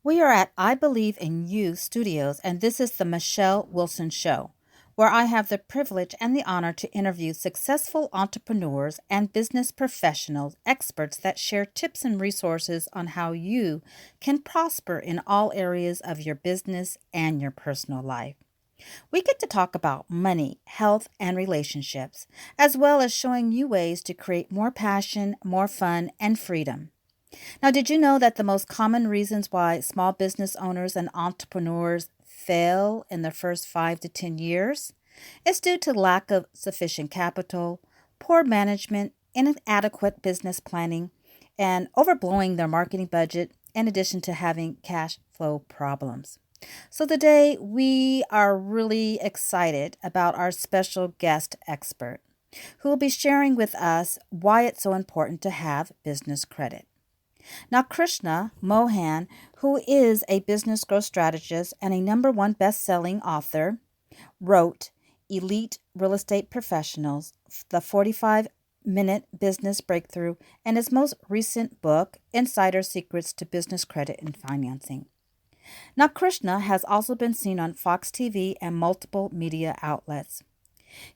We are at I Believe in You Studios, and this is the Michele Wilson Show, where I have the privilege and the honor to interview successful entrepreneurs and business professionals, experts that share tips and resources on how you can prosper in all areas of your business and your personal life. We get to talk about money, health, and relationships, as well as showing you ways to create more passion, more fun, and freedom. Now, did you know that the most common reasons why small business owners and entrepreneurs fail in the first 5 to 10 years is due to lack of sufficient capital, poor management, inadequate business planning, and overblowing their marketing budget, in addition to having cash flow problems? So, today we are really excited about our special guest expert who will be sharing with us why it's so important to have business credit. Now, Krishna Mohan, who is a business growth strategist and a number one best-selling author, wrote Elite Real Estate Professionals, The 45-Minute Business Breakthrough, and his most recent book, Insider Secrets to Business Credit and Financing. Now, Krishna has also been seen on Fox TV and multiple media outlets.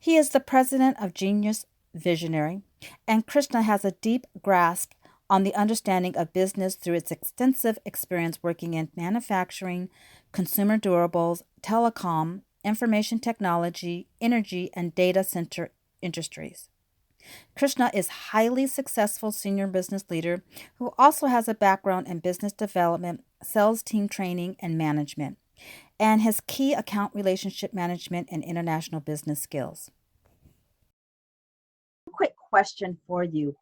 He is the president of Genius Visionary, and Krishna has a deep grasp on the understanding of business through its extensive experience working in manufacturing, consumer durables, telecom, information technology, energy, and data center industries. Krishna is highly successful senior business leader who also has a background in business development, sales team training, and management, and has key account relationship management and international business skills. Quick question for you.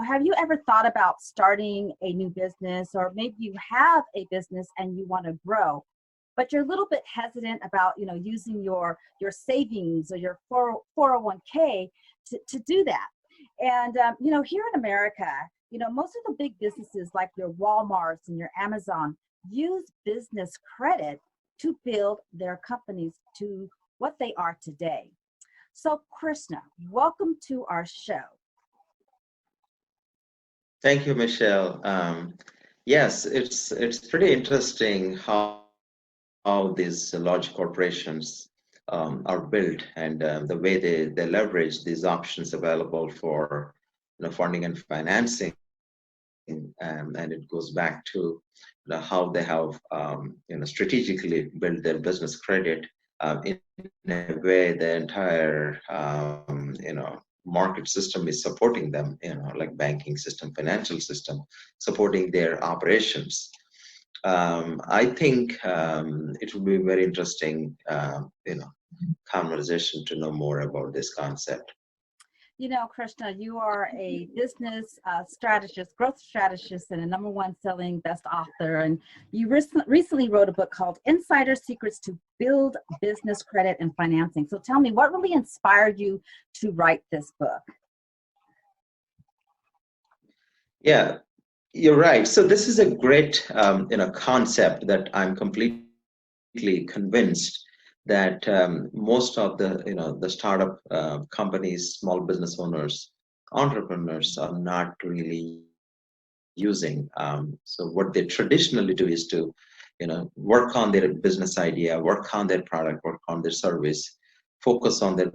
Have you ever thought about starting a new business, or maybe you have a business and you want to grow, but you're a little bit hesitant about, using your savings or your 401k to do that. And, here in America, most of the big businesses like your Walmarts and your Amazon use business credit to build their companies to what they are today. So, Krishna, welcome to our show. Thank you, Michelle. Yes, it's pretty interesting how these large corporations are built, and the way they leverage these options available for funding and financing. And it goes back to how they have strategically built their business credit in a way the entire market system is supporting them, like banking system, financial system, supporting their operations. I think it will be a very interesting conversation to know more about this concept. Krishna, you are a business strategist, growth strategist, and a number one selling best author. And you recently wrote a book called Insider Secrets to Build Business Credit and Financing. So tell me, what really inspired you to write this book? Yeah, you're right. So this is a great concept that I'm completely convinced that most of the startup companies, small business owners, entrepreneurs are not really using. So what they traditionally do is to work on their business idea, work on their product, work on their service, focus on their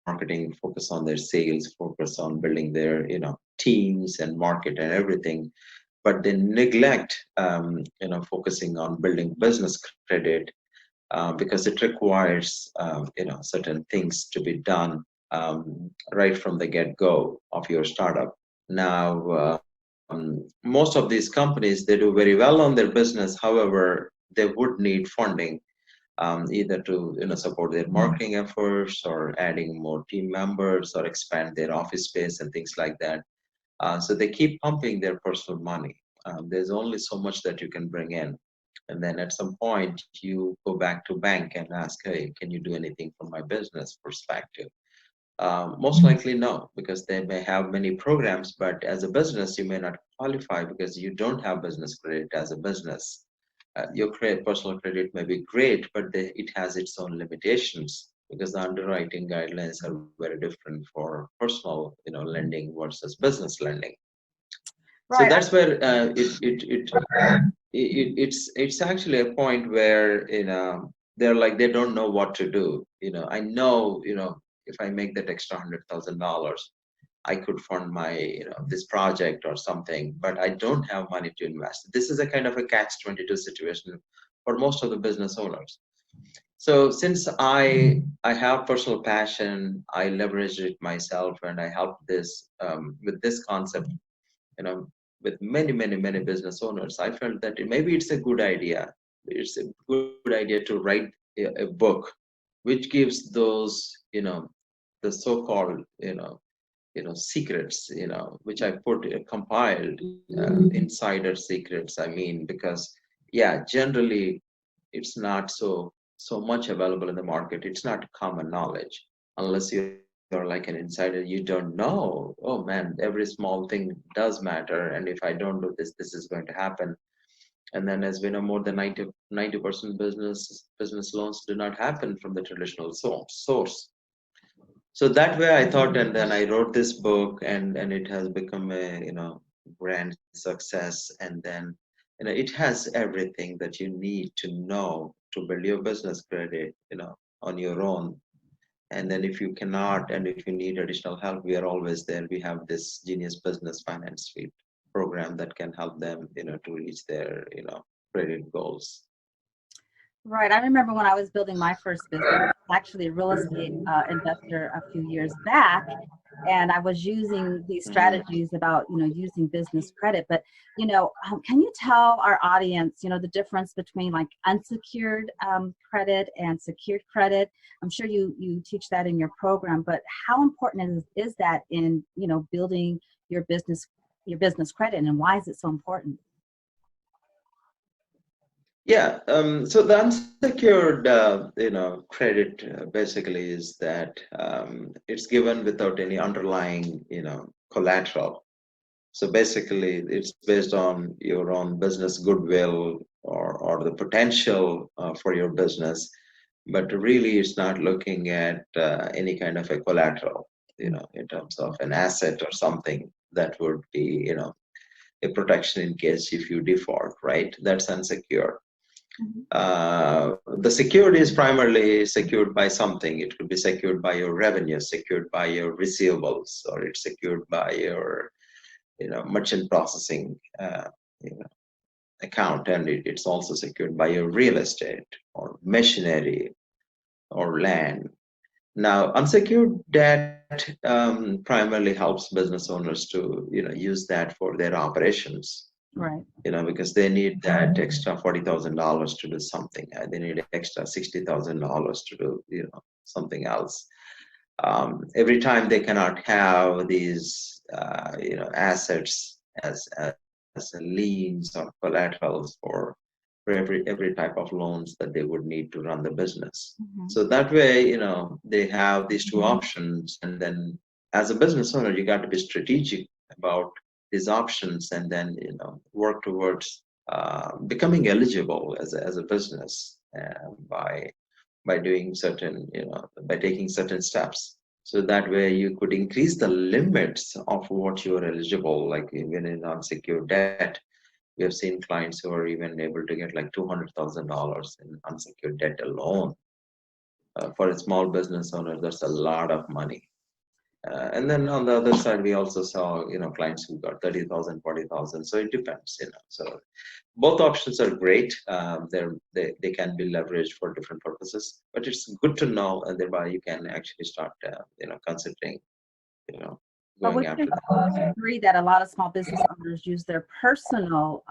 marketing, focus on their sales, focus on building their teams and market and everything, but they neglect focusing on building business credit because it requires certain things to be done right from the get-go of your startup. Now, most of these companies, they do very well on their business. However, they would need funding either to support their marketing efforts, or adding more team members, or expand their office space and things like that. So they keep pumping their personal money. There's only so much that you can bring in. And then at some point, you go back to bank and ask, hey, can you do anything from my business perspective? Most likely no, because they may have many programs, but as a business, you may not qualify because you don't have business credit as a business. Your personal credit may be great, but it has its own limitations because the underwriting guidelines are very different for personal, lending versus business lending. Right. So that's where it's actually a point where they're like they don't know what to do. I know if I make that extra $100,000, I could fund my this project or something, but I don't have money to invest. This is a kind of a catch-22 situation for most of the business owners. So since I have personal passion, I leveraged it myself, and I helped this with this concept, you know, with many business owners. I felt that maybe it's a good idea. It's a good idea to write a book, which gives those the so-called secrets, which I put compiled insider secrets. I mean, because yeah, generally it's not so much available in the market. It's not common knowledge unless you're like an insider. You don't know. Oh man, every small thing does matter, and if I don't do this, this is going to happen. And then, as we know, more than 90% business loans do not happen from the traditional source. So that way I thought, and then I wrote this book, and it has become a grand success. And then it has everything that you need to know to build your business credit on your own. And then if you cannot, and if you need additional help, we are always there. We have this Genius Business Finance Suite program that can help them to reach their credit goals. Right. I remember when I was building my first business, I was actually a real estate investor a few years back, and I was using these strategies about, using business credit. But, can you tell our audience, the difference between like unsecured credit and secured credit? I'm sure you teach that in your program, but how important is that in, building your business credit, and why is it so important? Yeah, so the unsecured, credit basically is that it's given without any underlying, collateral. So basically, it's based on your own business goodwill or the potential for your business, but really, it's not looking at any kind of a collateral, in terms of an asset or something that would be, a protection in case if you default, right? That's unsecured. The security is primarily secured by something. It could be secured by your revenue, secured by your receivables, or it's secured by your, merchant processing, account, and it's also secured by your real estate or machinery or land. Now, unsecured debt primarily helps business owners to, use that for their operations. Right. Because they need that extra $40,000 to do something. They need extra $60,000 to do, something else. Every time they cannot have these, assets as liens or collaterals for every type of loans that they would need to run the business. So that way, they have these two options, and then as a business owner, you got to be strategic about these options, and then work towards becoming eligible as a business by doing certain by taking certain steps. So that way you could increase the limits of what you are eligible, like even in unsecured debt. We have seen clients who are even able to get like $200,000 in unsecured debt alone. For a small business owner, that's a lot of money. And then on the other side, we also saw, clients who got 30,000, 40,000. So it depends, So both options are great. They can be leveraged for different purposes, but it's good to know, and thereby you can actually start, considering, But going would after you that. agree that a lot of small business owners use their personal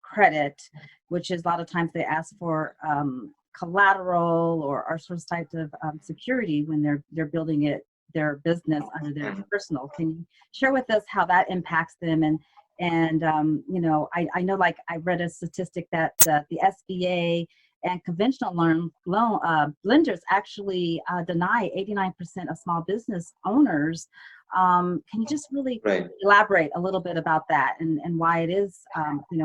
credit, which is a lot of times they ask for collateral or some types of security when they're building their business under their personal? Can you share with us how that impacts them? And I know, like I read a statistic that the SBA and conventional loan lenders actually deny 89% of small business owners. Can you just really elaborate a little bit about that and why it is, when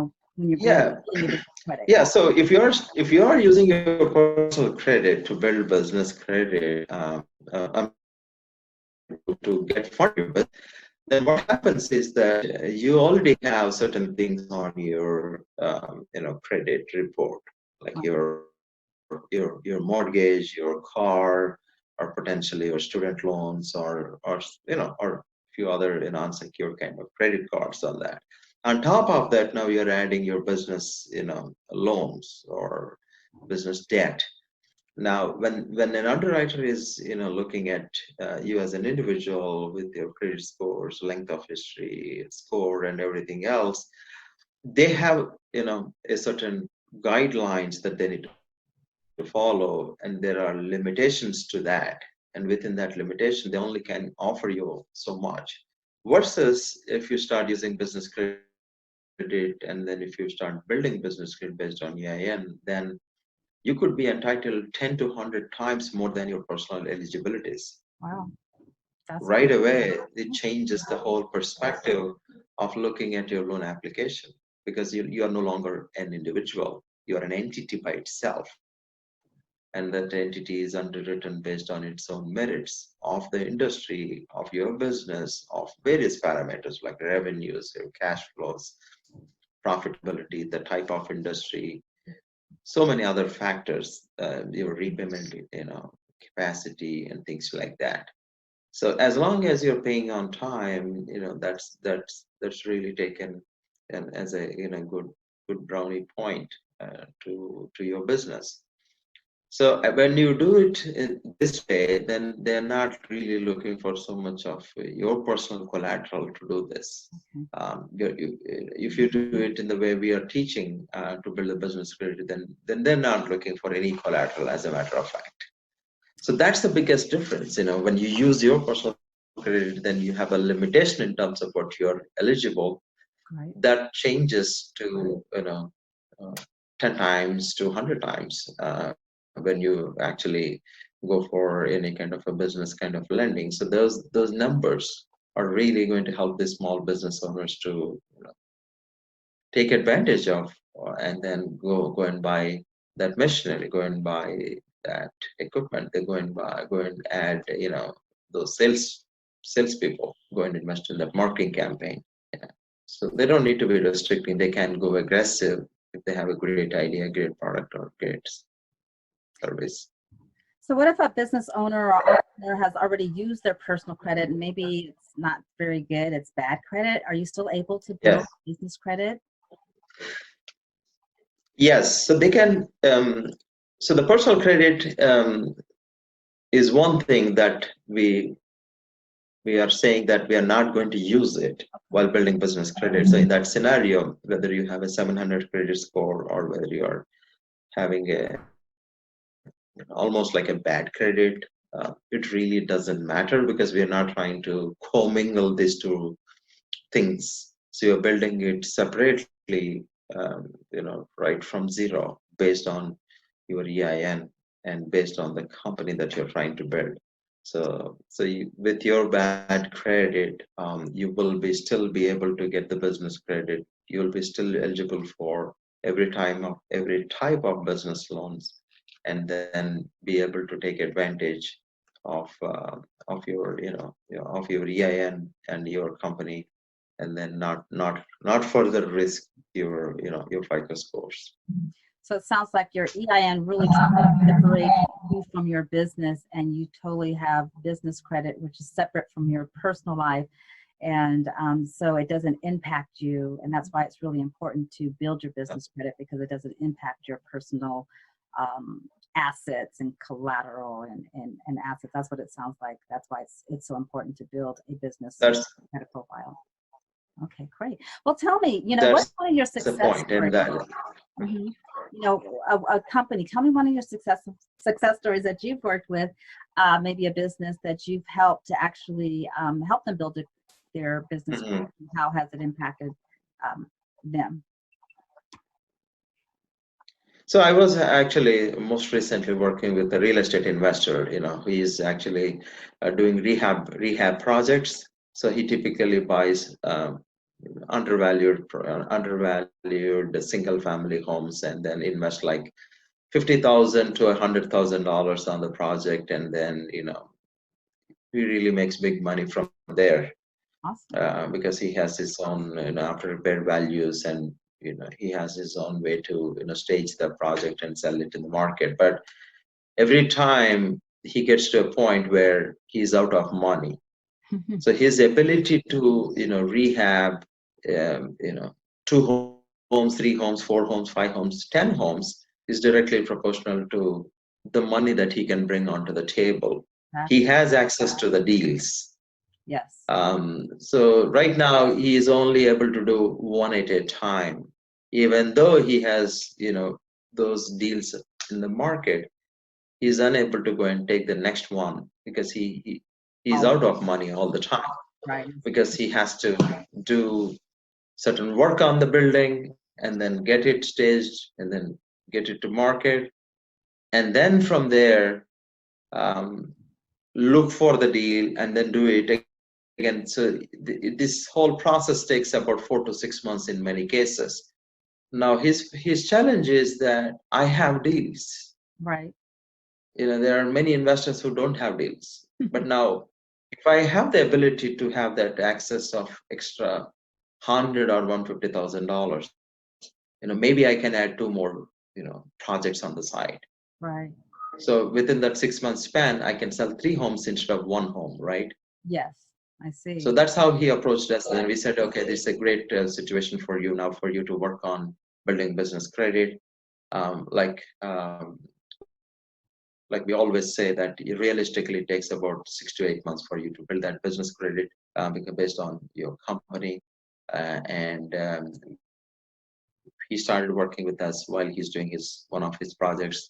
you're building your business credit? Yeah. So if you are using your personal credit to build business credit, to get funded, then what happens is that you already have certain things on your credit report, like your mortgage, your car, or potentially your student loans, or few other unsecured kind of credit cards on that. On top of that, now you're adding your business loans or business debt. Now, when an underwriter is looking at you as an individual with your credit scores, length of history, score, and everything else, they have a certain guidelines that they need to follow, and there are limitations to that. And within that limitation, they only can offer you so much. Versus if you start using business credit, and then if you start building business credit based on EIN, then you could be entitled 10 to 100 times more than your personal eligibilities. Wow, that's Right great. away, it changes the whole perspective of looking at your loan application, because you are no longer an individual, you are an entity by itself. And that entity is underwritten based on its own merits of the industry, of your business, of various parameters like revenues, your cash flows, profitability, the type of industry, so many other factors, your repayment, capacity, and things like that. So as long as you're paying on time, that's really taken and as a good brownie point to your business. So when you do it in this way, then they're not really looking for so much of your personal collateral to do this. Okay. If you do it in the way we are teaching to build a business credit, then they're not looking for any collateral, as a matter of fact. So that's the biggest difference. When you use your personal credit, then you have a limitation in terms of what you're eligible. Right. That changes to uh, 10 times to 100 times when you actually go for any kind of a business kind of lending. So those numbers are really going to help the small business owners to take advantage of, and then go and buy that machinery, go and buy that equipment. They go and add those salespeople, go and invest in that marketing campaign. Yeah. So they don't need to be restricting. They can go aggressive if they have a great idea, great product, or great service. So what if a business owner or entrepreneur has already used their personal credit and maybe it's not very good, it's bad credit? Are you still able to build Yes. business credit? Yes. So they can. So the personal credit is one thing that we are saying that we are not going to use it while building business credit. So in that scenario, whether you have a 700 credit score or whether you are having a almost like a bad credit, it really doesn't matter, because we are not trying to commingle these two things. So you're building it separately, right from zero, based on your EIN and based on the company that you're trying to build. So with your bad credit, you will be still be able to get the business credit. You will be still eligible for every type of business loans, and then be able to take advantage of of your EIN and your company, and then not further risk your FICO scores. So it sounds like your EIN really separates you from your business and you totally have business credit, which is separate from your personal life. And so it doesn't impact you. And that's why it's really important to build your business credit, because it doesn't impact your personal um, assets and collateral and assets. That's what it sounds like. That's why it's so important to build a business That's credit profile. Okay, great. Well, tell me, what's one of your that's the success point, and stories? Mhm. A company. Tell me one of your success stories that you've worked with, maybe a business that you've helped to actually help them build their business. Mhm. How has it impacted them? So I was actually most recently working with a real estate investor, who is actually doing rehab projects. So he typically buys undervalued single family homes, and then invest like 50,000 to $100,000 on the project, and then he really makes big money from there. Awesome. because he has his own, after repair values, and he has his own way to stage the project and sell it in the market. But every time he gets to a point where he's out of money, so his ability to rehab, two homes, three homes, four homes, 5 homes, 10 homes is directly proportional to the money that he can bring onto the table. He has access to the deals. Yes. So right now he is only able to do one at a time, even though he has those deals in the market. He's unable to go and take the next one because he's All out of money all the time, right. because he has to do certain work on the building and then get it staged and then get it to market, and then from there, um, look for the deal and then do it again. So this whole process takes about 4 to 6 months in many cases. Now his challenge is that I have deals. Right. There are many investors who don't have deals. But now, if I have the ability to have that access of extra $100,000 or $150,000, maybe I can add 2 more, projects on the side. Right. So within that 6 month span, I can sell 3 homes instead of 1 home, right? Yes, I see. So that's how he approached us. And we said, okay, this is a great situation for you now, for you to work on building business credit. Um, like um, like we always say that realistically it takes about 6 to 8 months for you to build that business credit, because based on your company. And he started working with us while he's doing one of his projects.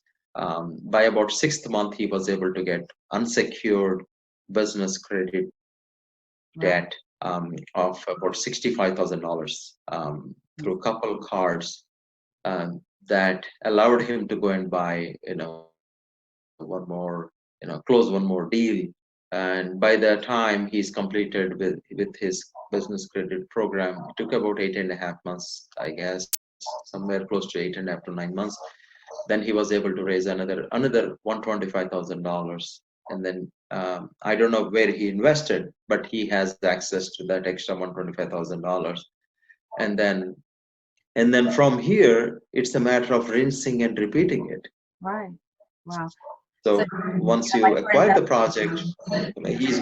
By about 6th month, he was able to get unsecured business credit debt of about $65,000 through a couple cards, that allowed him to go and buy close one more deal. And by the time he's completed with his business credit program, it took about 8.5 months, I guess, somewhere close to 8.5 to 9 months. Then he was able to raise another $125,000. And then I don't know where he invested, but he has access to that extra $125,000. And then from here, it's a matter of rinsing and repeating it. Right. Wow. So So once yeah, you like for acquire the investors. project, he's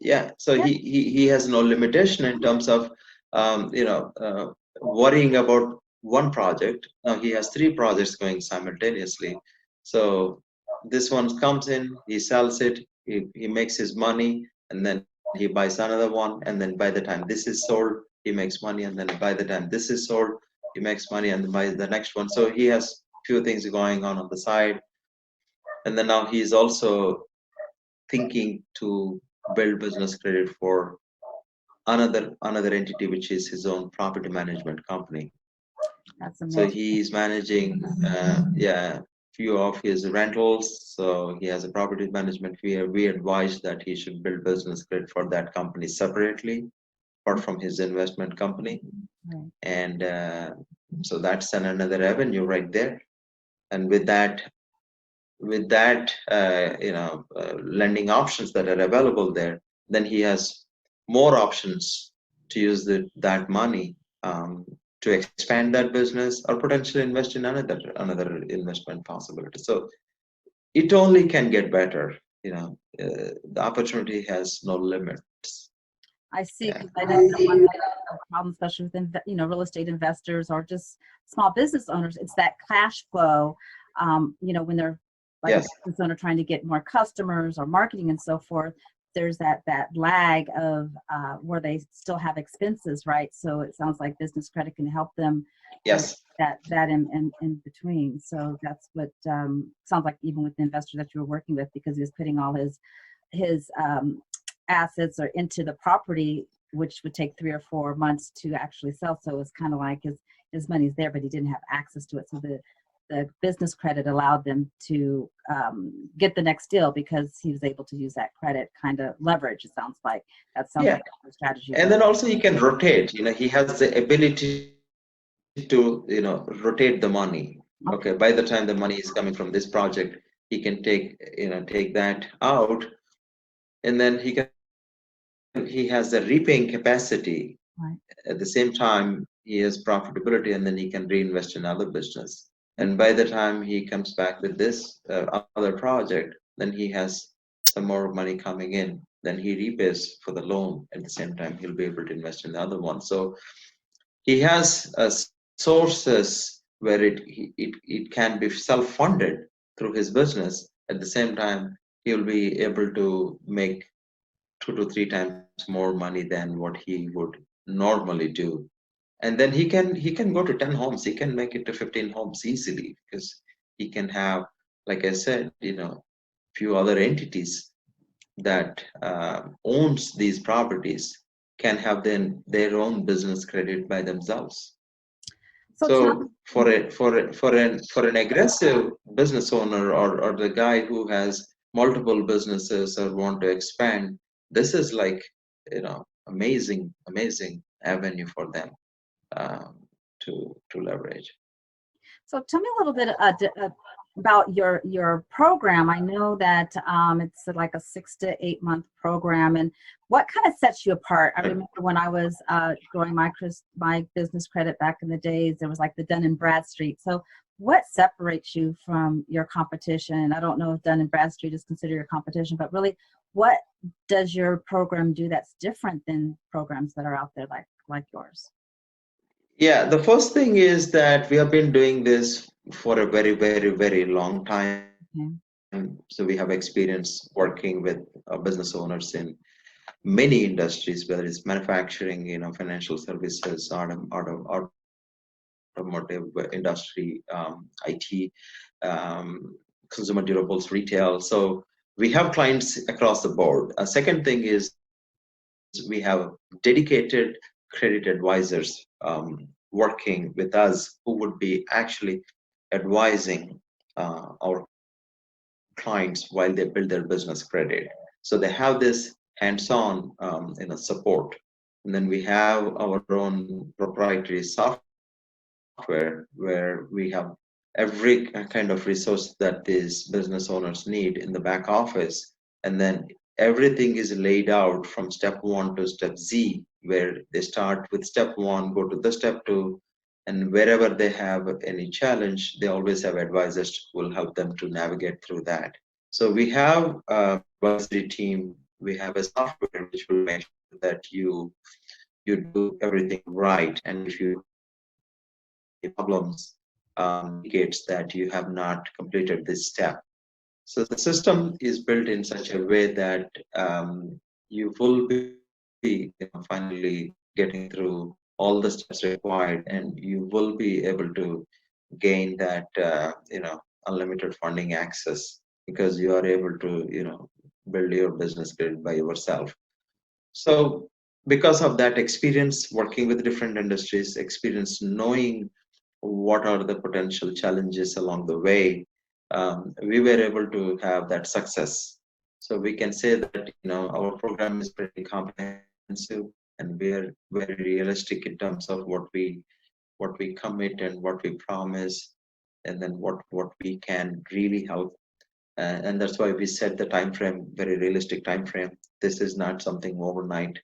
yeah. So Yeah. he has no limitation in terms of worrying about one project. Now he has 3 projects going simultaneously. So this one comes in, he sells it, he makes his money, and then he buys another one, and then by the time this is sold, he makes money, and then by the time this is sold, he makes money, and then buys the next one. So he has few things going on the side. And then now he's also thinking to build business credit for another entity, which is his own property management company. That's So amazing. he's managing few of his rentals. So he has a property management fee. We advise that he should build business credit for that company separately, apart from his investment company. Right. And so that's another avenue right there. And with that lending options that are available there, then he has more options to use that money, to expand that business or potentially invest in another investment possibility. So it only can get better. The opportunity has no limits. I see, Yeah. because I know that one thing, problem, especially with real estate investors or just small business owners, it's that cash flow. When they're like a Yes. business owner trying to get more customers or marketing and so forth, there's that lag of where they still have expenses, right? So it sounds like business credit can help them with Yes. that in between. So that's what sounds like, even with the investor that you were working with, because he was putting all his assets or into the property, which would take 3 or 4 months to actually sell. So it's kind of like his money's there, but he didn't have access to it. So the business credit allowed them to get the next deal because he was able to use that credit kind of leverage. It sounds like that sounds Yeah. like a strategy. And then also he can rotate. He has the ability to rotate the money. Okay, by the time the money is coming from this project, he can take that out, and then he can rotate it into another project. he has the repaying capacity. Right. At the same time, he has profitability, and then he can reinvest in other business. And Okay. by the time he comes back with this other project, then he has some more money coming in. Then he repays for the loan. At the same time, he'll be able to invest in the other one. So he has sources where it can be self-funded through his business. At the same time, he'll be able to make 2 to 3 times more money than what he would normally do. And then he can go to 10 homes, he can make it to 15 homes easily, because he can have, like I said, few other entities that owns these properties, can have their own business credit by themselves. So tell So for an aggressive business owner, or the guy who has multiple businesses or want to expand, this is like, amazing avenue for them, to leverage. So tell me a little bit about your program. I know that it's like a 6 to 8 month program, and what kind of sets you apart? I remember when I was growing my business credit back in the days, there was like the Dun and Bradstreet. So what separates you from your competition? I don't know if Dun and Bradstreet is considered your competition, but really, what does your program do that's different than programs that are out there like yours? Yeah, the first thing is that we have been doing this for a very, very, very long time. Okay. So we have experience working with business owners in many industries, whether it's manufacturing, financial services, automotive industry, IT, consumer durables, retail. So we have clients across the board. A second thing is we have dedicated credit advisors working with us, who would be actually advising our clients while they build their business credit. So they have this hands-on, support. And then we have our own proprietary software where we have every kind of resource that these business owners need in the back office. And then everything is laid out from step one to step Z, where they start with step one, go to the step two, and wherever they have any challenge, they always have advisors who will help them to navigate through that. So we have advisory team, we have a software which will make sure that you do everything right, and if you have any problems, indicates that you have not completed this step. So the system is built in such a way that you will be, finally getting through all the steps required, and you will be able to gain that, unlimited funding access, because you are able to, build your business credit by yourself. So because of that experience working with different industries, experience knowing what are the potential challenges along the way, we were able to have that success. So we can say that, our program is pretty comprehensive, and we're very realistic in terms of what we commit and what we promise, and then what we can really help. And that's why we set the time frame, very realistic time frame. This is not something overnight.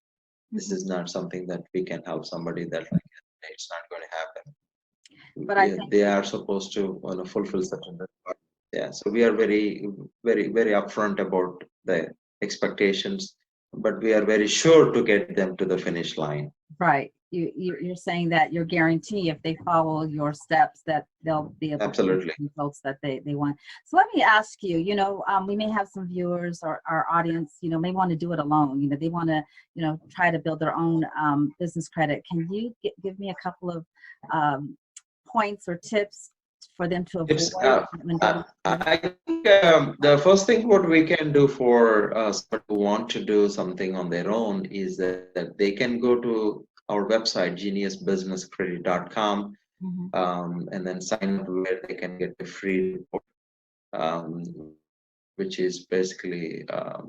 This Mhm. is not something that we can help somebody that, like, it's not going to happen. But I Yeah, think they are supposed to, fulfill certain requirements. Yeah, so we are very, very, very upfront about the expectations, but we are very sure to get them to the finish line. right. You're saying that you're guarantee if they follow your steps that they'll be able to get Absolutely. the results that they want. So let me ask you, we may have some viewers or our audience, may want to do it alone. They want to, try to build their own business credit. Can you give me a couple of points or tips for them to It's avoid when I, getting started? I think the first thing what we can do for somebody who want to do something on their own is that they can go to our website, geniusbusinesscredit.com, Mhm. and then sign up where they can get a free report, which is basically a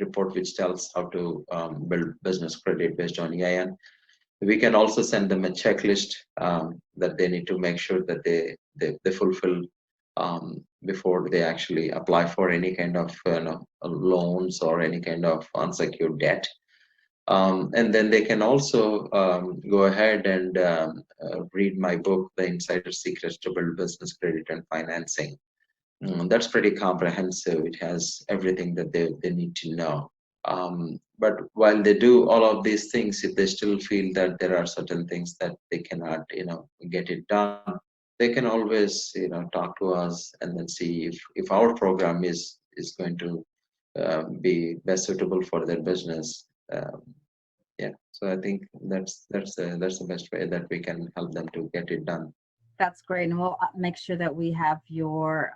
report which tells how to build business credit based on EIN. We can also send them a checklist that they need to make sure that they fulfill before they actually apply for any kind of loans or any kind of unsecured debt. And then they can also go ahead and read my book, The Insider Secrets to Build Business Credit and Financing. That's pretty comprehensive. It has everything that they need to know. But while they do all of these things, if they still feel that there are certain things that they cannot, get it done, they can always, talk to us and then see if our program is going to be best suitable for their business. Yeah, so I think that's the best way that we can help them to get it done. That's great. And we'll make sure that we have your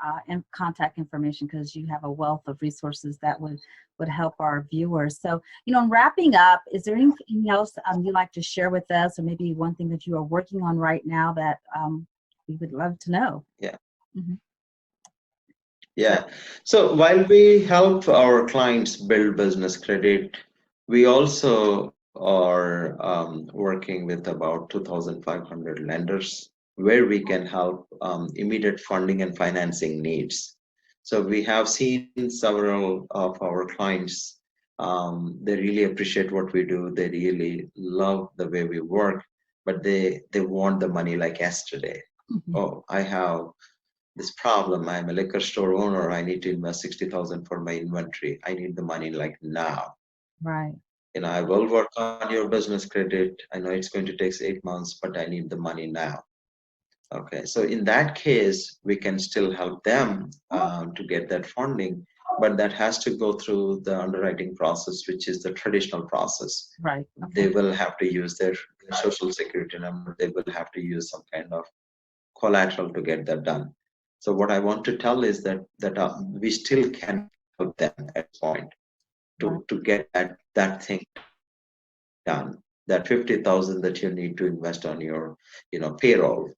contact information because you have a wealth of resources that would help our viewers. So, in wrapping up, is there anything else you'd like to share with us, or maybe one thing that you are working on right now that we would love to know? Yeah. Mm-hmm. Yeah. So while we help our clients build business credit, we also are working with about 2,500 lenders where we can help immediate funding and financing needs. So we have seen several of our clients, they really appreciate what we do. They really love the way we work, but they want the money like yesterday. Mm-hmm. Oh, I have this problem. I'm a liquor store owner. I need to invest 60,000 for my inventory. I need the money like now. Right. I will work on your business credit. I know it's going to take 8 months, but I need the money now. Okay, so in that case, we can still help them to get that funding, but that has to go through the underwriting process, which is the traditional process. Right. Okay. They will have to use their social security number. They will have to use some kind of collateral to get that done. So what I want to tell is that we still can help them at this point to get that thing done. That 50,000 that you need to invest on your payroll,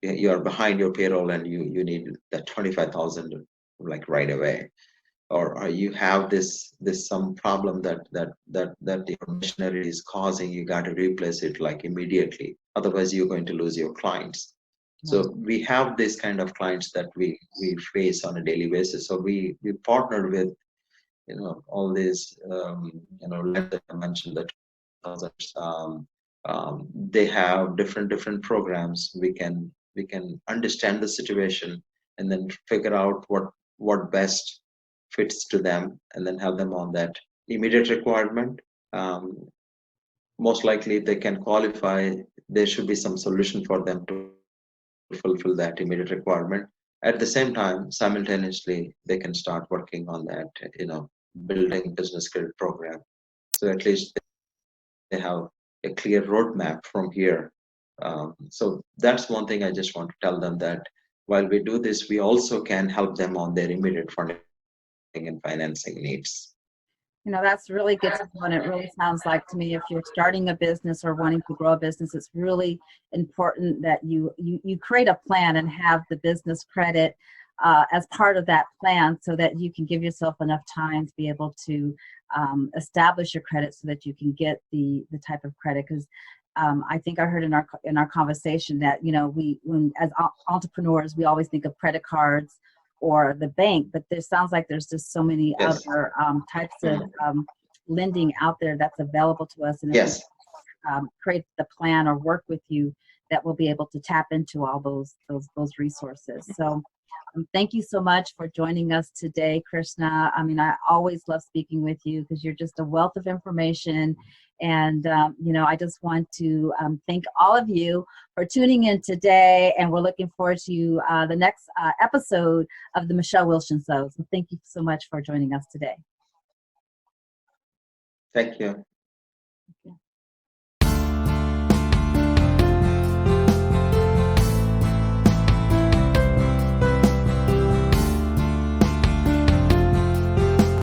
you are behind your payroll and you need that 25,000 like right away, or you have this some problem that your machinery is causing, you got to replace it like immediately, otherwise you're going to lose your clients. So we have this kind of clients that we face on a daily basis. So we partnered with all these lenders I mentioned, that thousands. They have different programs. We can understand the situation and then figure out what best fits to them, and then help them on that immediate requirement. Um, Most likely, if they can qualify, there should be some solution for them to fulfill that immediate requirement. At the same time, simultaneously, they can start working on that, building business credit program. So at least they have a clear roadmap from here. So that's one thing I just want to tell them, that while we do this, we also can help them on their immediate funding and financing needs. That's really good to know. And it really sounds like to me, if you're starting a business or wanting to grow a business, it's really important that you create a plan and have the business credit as part of that plan, so that you can give yourself enough time to be able to establish your credit, so that you can get the type of credit. Because I think I heard in our conversation that when as entrepreneurs, we always think of credit cards or the bank, but there sounds like there's just so many Yes. other types of lending out there that's available to us. And if Yes. we create the plan or work with you, that we'll be able to tap into all those resources. So thank you so much for joining us today, Krishna. I mean, I always love speaking with you because you're just a wealth of information. And, I just want to thank all of you for tuning in today. And we're looking forward to the next episode of the Michele Wilson Show. So thank you so much for joining us today. Thank you.